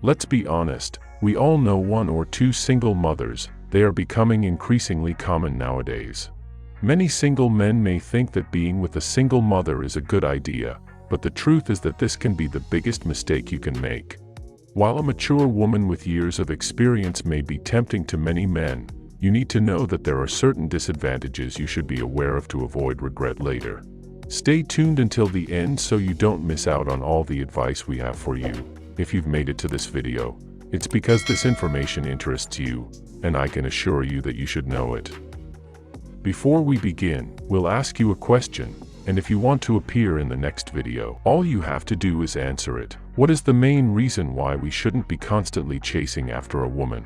Let's be honest, we all know one or two single mothers. They are becoming increasingly common nowadays. Many single men may think that being with a single mother is a good idea, but the truth is that this can be the biggest mistake you can make. While a mature woman with years of experience may be tempting to many men, you need to know that there are certain disadvantages you should be aware of to avoid regret later. Stay tuned until the end so you don't miss out on all the advice we have for you. If you've made it to this video, it's because this information interests you, and I can assure you that you should know it. Before we begin, we'll ask you a question, and if you want to appear in the next video, all you have to do is answer it. What is the main reason why we shouldn't be constantly chasing after a woman?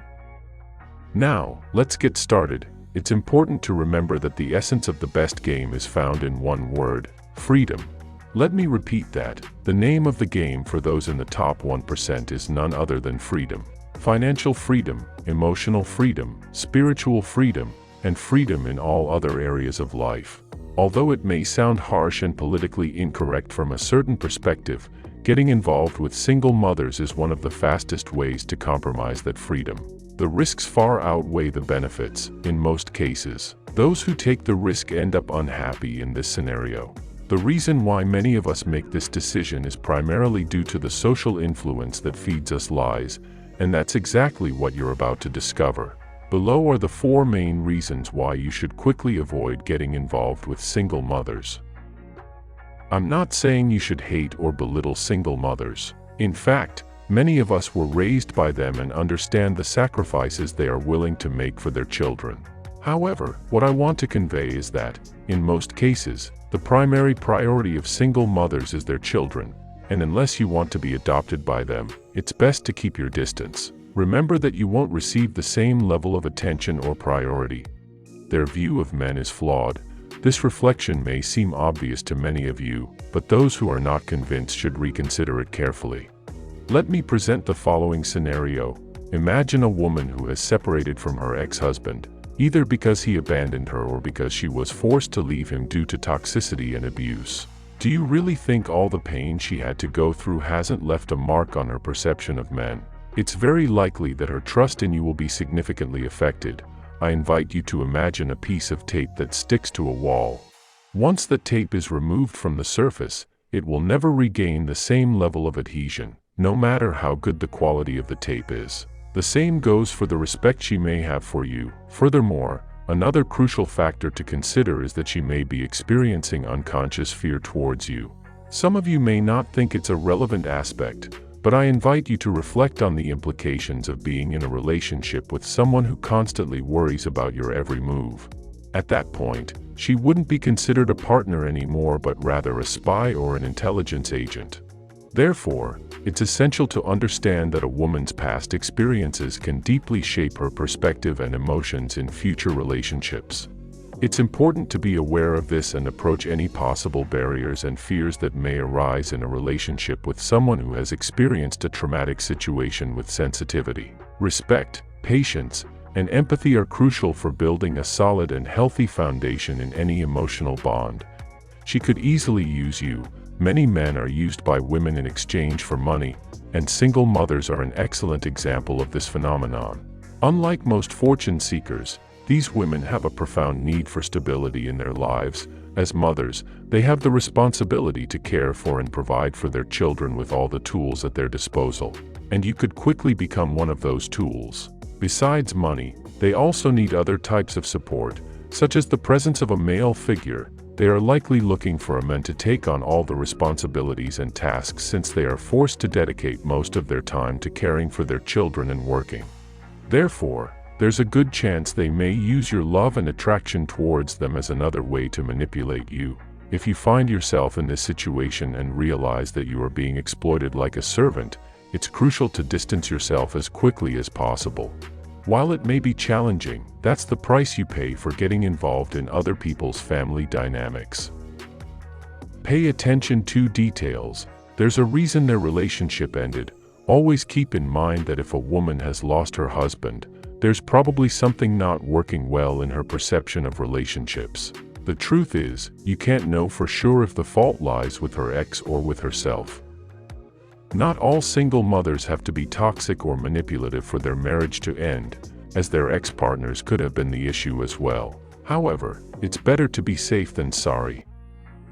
Now, let's get started. It's important to remember that the essence of the best game is found in one word: freedom. Let me repeat that. The name of the game for those in the top 1% is none other than freedom. Financial freedom, emotional freedom, spiritual freedom, and freedom in all other areas of life. Although it may sound harsh and politically incorrect from a certain perspective, getting involved with single mothers is one of the fastest ways to compromise that freedom. The risks far outweigh the benefits, in most cases. Those who take the risk end up unhappy in this scenario. The reason why many of us make this decision is primarily due to the social influence that feeds us lies, and that's exactly what you're about to discover. Below are the 4 main reasons why you should quickly avoid getting involved with single mothers. I'm not saying you should hate or belittle single mothers. In fact, many of us were raised by them and understand the sacrifices they are willing to make for their children. However, what I want to convey is that, in most cases, the primary priority of single mothers is their children, and unless you want to be adopted by them, it's best to keep your distance. Remember that you won't receive the same level of attention or priority. Their view of men is flawed. This reflection may seem obvious to many of you, but those who are not convinced should reconsider it carefully. Let me present the following scenario. Imagine a woman who has separated from her ex-husband, either because he abandoned her or because she was forced to leave him due to toxicity and abuse. Do you really think all the pain she had to go through hasn't left a mark on her perception of men? It's very likely that her trust in you will be significantly affected. I invite you to imagine a piece of tape that sticks to a wall. Once the tape is removed from the surface, it will never regain the same level of adhesion, no matter how good the quality of the tape is. The same goes for the respect she may have for you. Furthermore, another crucial factor to consider is that she may be experiencing unconscious fear towards you. Some of you may not think it's a relevant aspect, but I invite you to reflect on the implications of being in a relationship with someone who constantly worries about your every move. At that point, she wouldn't be considered a partner anymore but rather a spy or an intelligence agent. Therefore, it's essential to understand that a woman's past experiences can deeply shape her perspective and emotions in future relationships. It's important to be aware of this and approach any possible barriers and fears that may arise in a relationship with someone who has experienced a traumatic situation with sensitivity. Respect, patience, and empathy are crucial for building a solid and healthy foundation in any emotional bond. She could easily use you. Many men are used by women in exchange for money, and single mothers are an excellent example of this phenomenon. Unlike most fortune seekers, these women have a profound need for stability in their lives. As mothers, they have the responsibility to care for and provide for their children with all the tools at their disposal, and you could quickly become one of those tools. Besides money, they also need other types of support, such as the presence of a male figure. They are likely looking for a man to take on all the responsibilities and tasks since they are forced to dedicate most of their time to caring for their children and working. Therefore, there's a good chance they may use your love and attraction towards them as another way to manipulate you. If you find yourself in this situation and realize that you are being exploited like a servant, it's crucial to distance yourself as quickly as possible. While it may be challenging, that's the price you pay for getting involved in other people's family dynamics. Pay attention to details. There's a reason their relationship ended. Always keep in mind that if a woman has lost her husband, there's probably something not working well in her perception of relationships. The truth is, you can't know for sure if the fault lies with her ex or with herself. Not all single mothers have to be toxic or manipulative for their marriage to end, as their ex-partners could have been the issue as well. However, it's better to be safe than sorry.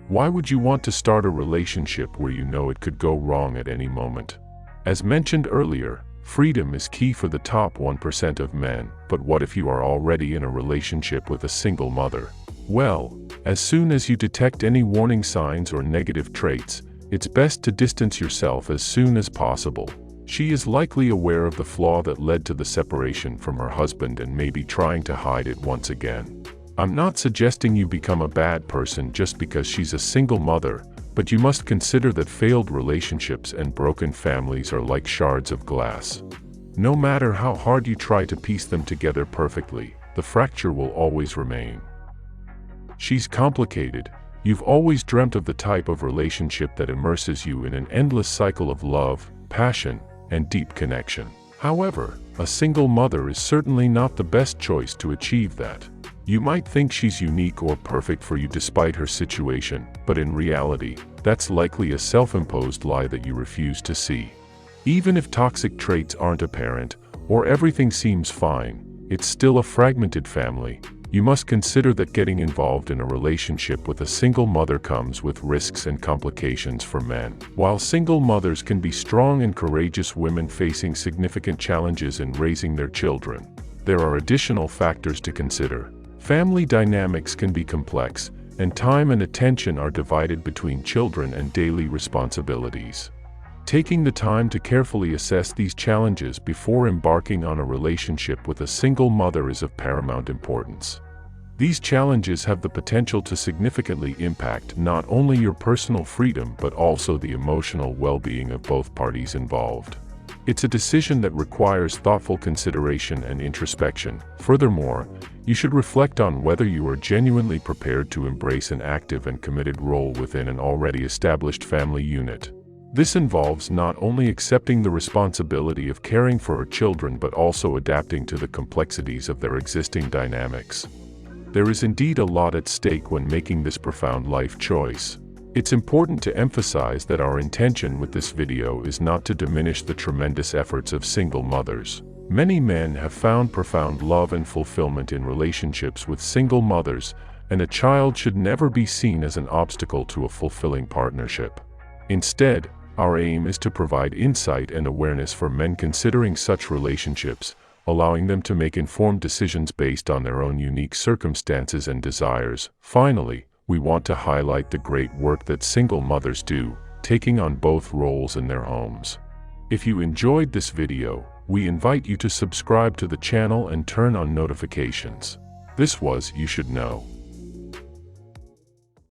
Why would you want to start a relationship where you know it could go wrong at any moment? As mentioned earlier, freedom is key for the top 1% of men, but what if you are already in a relationship with a single mother? Well, as soon as you detect any warning signs or negative traits, it's best to distance yourself as soon as possible. She is likely aware of the flaw that led to the separation from her husband and may be trying to hide it once again. I'm not suggesting you become a bad person just because she's a single mother, but you must consider that failed relationships and broken families are like shards of glass. No matter how hard you try to piece them together perfectly, the fracture will always remain. She's complicated. You've always dreamt of the type of relationship that immerses you in an endless cycle of love, passion, and deep connection. However, a single mother is certainly not the best choice to achieve that. You might think she's unique or perfect for you despite her situation, but in reality, that's likely a self-imposed lie that you refuse to see. Even if toxic traits aren't apparent, or everything seems fine, it's still a fragmented family. You must consider that getting involved in a relationship with a single mother comes with risks and complications for men. While single mothers can be strong and courageous women facing significant challenges in raising their children, there are additional factors to consider. Family dynamics can be complex, and time and attention are divided between children and daily responsibilities. Taking the time to carefully assess these challenges before embarking on a relationship with a single mother is of paramount importance. These challenges have the potential to significantly impact not only your personal freedom but also the emotional well-being of both parties involved. It's a decision that requires thoughtful consideration and introspection. Furthermore, you should reflect on whether you are genuinely prepared to embrace an active and committed role within an already established family unit. This involves not only accepting the responsibility of caring for her children but also adapting to the complexities of their existing dynamics. There is indeed a lot at stake when making this profound life choice. It's important to emphasize that our intention with this video is not to diminish the tremendous efforts of single mothers. Many men have found profound love and fulfillment in relationships with single mothers, and a child should never be seen as an obstacle to a fulfilling partnership. Instead, our aim is to provide insight and awareness for men considering such relationships, allowing them to make informed decisions based on their own unique circumstances and desires. Finally, we want to highlight the great work that single mothers do, taking on both roles in their homes. If you enjoyed this video, we invite you to subscribe to the channel and turn on notifications. This was You Should Know.